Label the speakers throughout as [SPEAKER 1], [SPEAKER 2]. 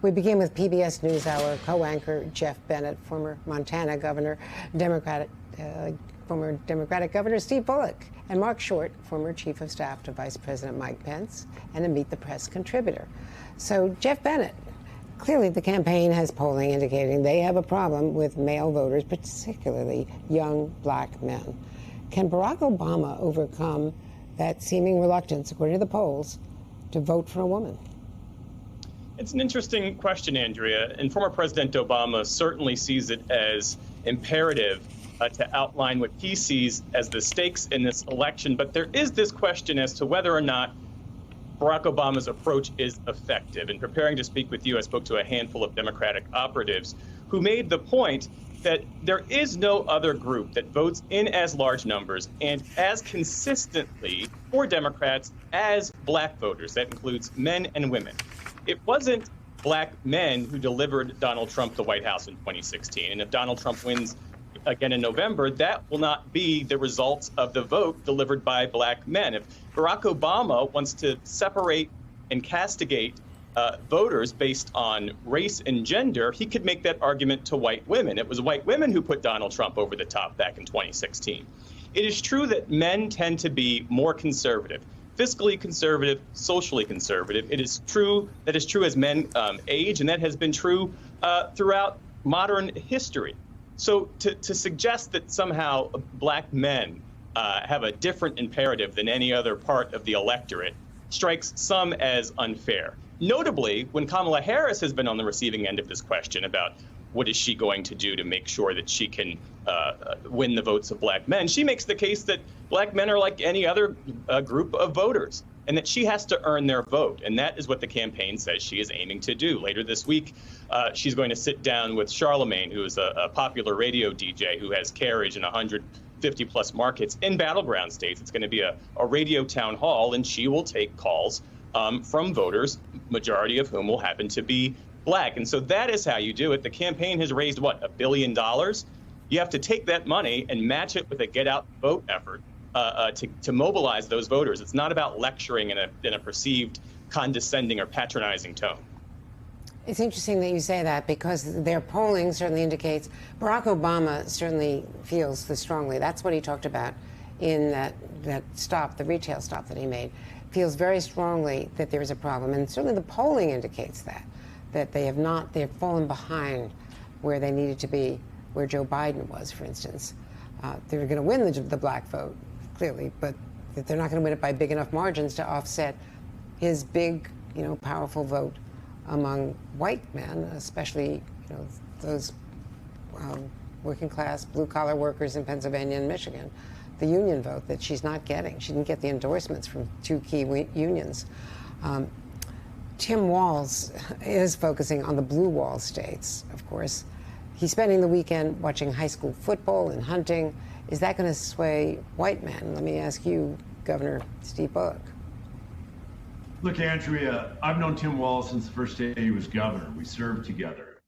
[SPEAKER 1] We begin with PBS NewsHour co-anchor Jeff Bennett, former Montana governor, former Democratic Governor Steve Bullock, and Mark Short, former Chief of Staff to Vice President Mike Pence, and a Meet the Press contributor. So, Jeff Bennett, clearly the campaign has polling indicating they have a problem with male voters, particularly young black men. Can Barack Obama overcome that seeming reluctance, according to the polls, to vote for a woman?
[SPEAKER 2] It's an interesting question, Andrea, and former President Obama certainly sees it as imperative to outline what he sees as the stakes in this election. But there is this question as to whether or not Barack Obama's approach is effective. In preparing to speak with you, I spoke to a handful of Democratic operatives who made the point that there is no other group that votes in as large numbers and as consistently for Democrats as black voters. That includes men and women. It wasn't black men who delivered Donald Trump the White House in 2016. And if Donald Trump wins again in November, that will not be the results of the vote delivered by black men. If Barack Obama wants to separate and castigate voters based on race and gender, he could make that argument to white women. It was white women who put Donald Trump over the top back in 2016. It is true that men tend to be more conservative. Fiscally conservative, socially conservative. It is true that is true as men age, and that has been true throughout modern history. So to suggest that somehow black men have a different imperative than any other part of the electorate strikes some as unfair. Notably, when Kamala Harris has been on the receiving end of this question about what is she going to do to make sure that she can win the votes of black men, she makes the case that black men are like any other group of voters and that she has to earn their vote. And that is what the campaign says she is aiming to do. Later this week, she's going to sit down with Charlemagne, who is a popular radio DJ who has carriage in 150 plus markets in battleground states. It's going to be a radio town hall, and she will take calls from voters, majority of whom will happen to be black. And so that is how you do it. The campaign has raised, what, $1 billion? You have to take that money and match it with a get out vote effort to mobilize those voters. It's not about lecturing in a perceived condescending or patronizing tone.
[SPEAKER 1] It's interesting that you say that, because their polling certainly indicates Barack Obama certainly feels this strongly. That's what he talked about in that stop, the retail stop that he made. Feels very strongly that there is a problem. And certainly the polling indicates that they've fallen behind where they needed to be, where Joe Biden was, for instance. They were going to win the black vote, clearly, but that they're not going to win it by big enough margins to offset his big, powerful vote among white men, especially, those working class, blue collar workers in Pennsylvania and Michigan. The union vote that she's not getting. She didn't get the endorsements from two key unions. Tim Walz is focusing on the blue wall states, of course. He's spending the weekend watching high school football and hunting. Is that going to sway white men? Let me ask you, Governor Steve Bullock.
[SPEAKER 3] Look, Andrea, I've known Tim Walz since the first day he was governor. We served together.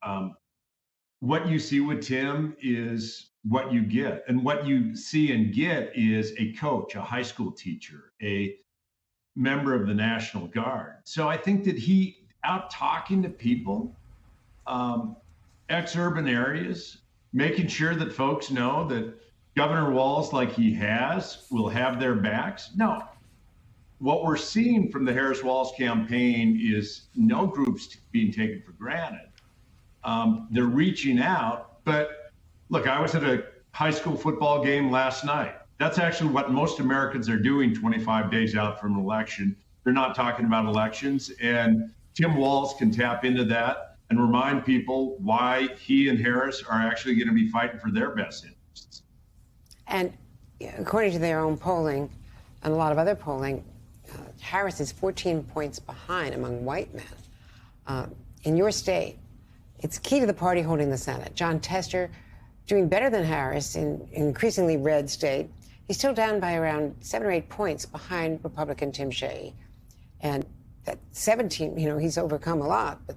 [SPEAKER 3] What you see with Tim is what you get. And what you see and get is a coach, a high school teacher, a member of the National Guard. So I think that he out talking to people, ex-urban areas, making sure that folks know that Governor Walz, like he has, will have their backs. No, what we're seeing from the Harris-Walz campaign is no groups being taken for granted. They're reaching out, but look, I was at a high school football game last night. That's actually what most Americans are doing 25 days out from an election. They're not talking about elections, and Tim Walz can tap into that and remind people why he and Harris are actually going to be fighting for their best interests.
[SPEAKER 1] And according to their own polling and a lot of other polling, Harris is 14 points behind among white men. In your state, it's key to the party holding the Senate. John Tester doing better than Harris in increasingly red state. He's still down by around 7 or 8 points behind Republican Tim Sheehy. And that 17, he's overcome a lot, but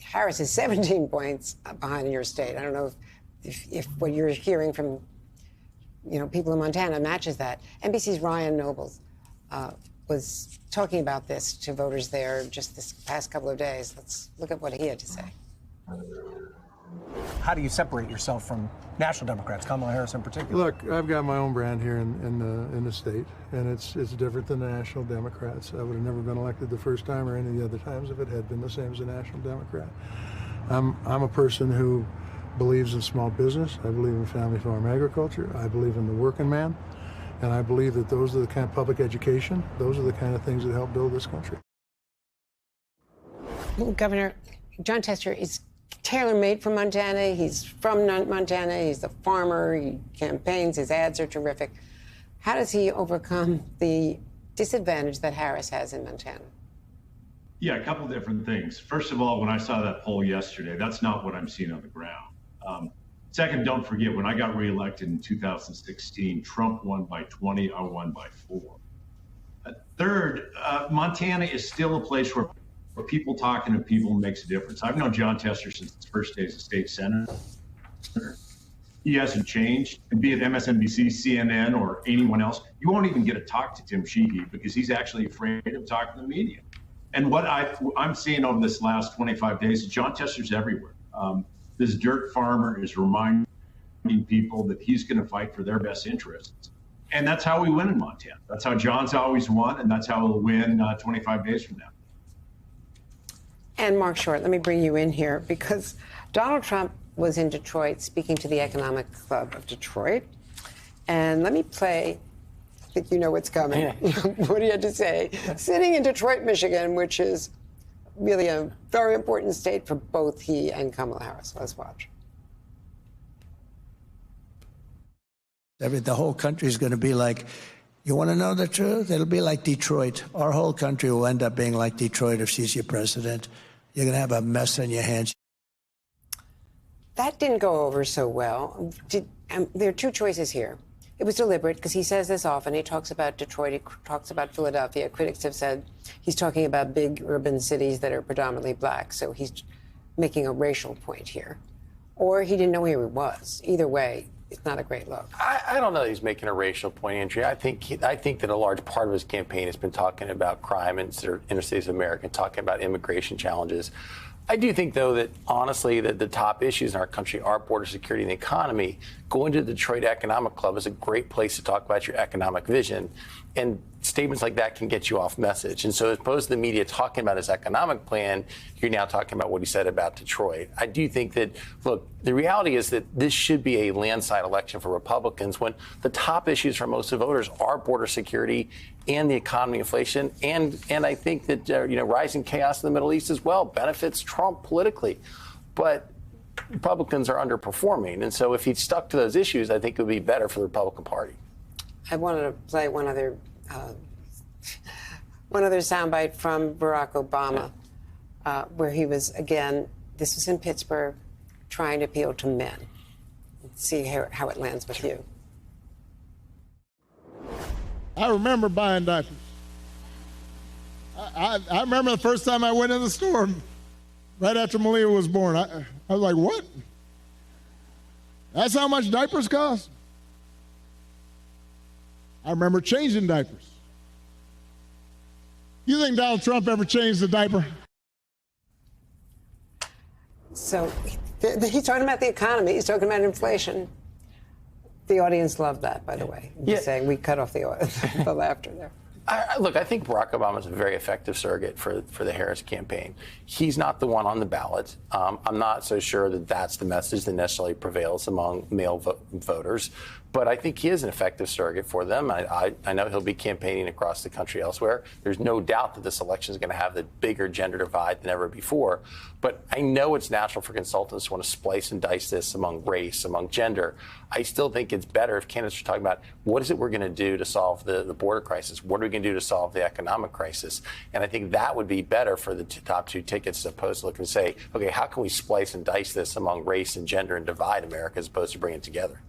[SPEAKER 1] Harris is 17 points behind in your state. I don't know if what you're hearing from, people in Montana matches that. NBC's Ryan Nobles was talking about this to voters there just this past couple of days. Let's look at what he had to say.
[SPEAKER 4] How do you separate yourself from national Democrats, Kamala Harris in particular?
[SPEAKER 5] Look, I've got my own brand here in the state, and it's different than the national Democrats. I would have never been elected the first time or any of the other times if it had been the same as a national Democrat. I'm a person who believes in small business. I believe in family farm agriculture. I believe in the working man, and I believe that those are the kind of public education. Those are the kind of things that help build this country.
[SPEAKER 1] Governor, Jon Tester is tailor-made for Montana. He's from Montana. He's a farmer. He campaigns. His ads are terrific. How does he overcome the disadvantage that Harris has in Montana?
[SPEAKER 3] Yeah, a couple different things. First of all, when I saw that poll yesterday, that's not what I'm seeing on the ground. Second, don't forget, when I got reelected in 2016, Trump won by 20, I won by 4. Third, Montana is still a place where people talking to people makes a difference. I've known Jon Tester since his first day as a state senator. He hasn't changed. And be it MSNBC, CNN, or anyone else, you won't even get to talk to Tim Sheehy because he's actually afraid of talking to the media. And what I'm seeing over this last 25 days is Jon Tester's everywhere. This dirt farmer is reminding people that he's going to fight for their best interests. And that's how we win in Montana. That's how John's always won, and that's how we'll win 25 days from now.
[SPEAKER 1] And Mark Short, let me bring you in here because Donald Trump was in Detroit speaking to the Economic Club of Detroit. And let me play, I think you know what's coming. Yeah. What do you have to say? Sitting in Detroit, Michigan, which is really a very important state for both he and Kamala Harris. Let's watch.
[SPEAKER 6] The whole country is going to be like, you want to know the truth? It'll be like Detroit. Our whole country will end up being like Detroit if she's your president. You're going to have a mess on your hands.
[SPEAKER 1] That didn't go over so well. There are two choices here. It was deliberate because he says this often. He talks about Detroit. He talks about Philadelphia. Critics have said he's talking about big urban cities that are predominantly black. So he's making a racial point here. Or he didn't know where he was. Either way, it's not a great look.
[SPEAKER 7] I don't know that he's making a racial point, Andrea. I think that a large part of his campaign has been talking about crime in interstates of America, talking about immigration challenges. I do think, though, that honestly, that the top issues in our country are border security and the economy. Going to the Detroit Economic Club is a great place to talk about your economic vision. And statements like that can get you off message. And so as opposed to the media talking about his economic plan, you're now talking about what he said about Detroit. I do think that, look, the reality is that this should be a landslide election for Republicans when the top issues for most of voters are border security and the economy, inflation. And I think that, rising chaos in the Middle East as well benefits Trump politically. But Republicans are underperforming. And so if he stuck to those issues, I think it would be better for the Republican Party.
[SPEAKER 1] I wanted to play one other soundbite from Barack Obama, where he was, again, this was in Pittsburgh, trying to appeal to men. See how it lands with you.
[SPEAKER 8] I remember buying diapers. I remember the first time I went in the store, right after Malia was born. I was like, what? That's how much diapers cost? I remember changing diapers. You think Donald Trump ever changed the diaper?
[SPEAKER 1] So he's talking about the economy. He's talking about inflation. The audience loved that, by the way. Just saying we cut off the laughter there.
[SPEAKER 7] Look, I think Barack Obama is a very effective surrogate for the Harris campaign. He's not the one on the ballot. I'm not so sure that that's the message that necessarily prevails among male voters. But I think he is an effective surrogate for them. I know he'll be campaigning across the country elsewhere. There's no doubt that this election is going to have the bigger gender divide than ever before. But I know it's natural for consultants to want to splice and dice this among race, among gender. I still think it's better if candidates are talking about what is it we're going to do to solve the border crisis? What are we going to do to solve the economic crisis? And I think that would be better for the top two tickets as opposed to look and say, okay, how can we splice and dice this among race and gender and divide America as opposed to bring it together?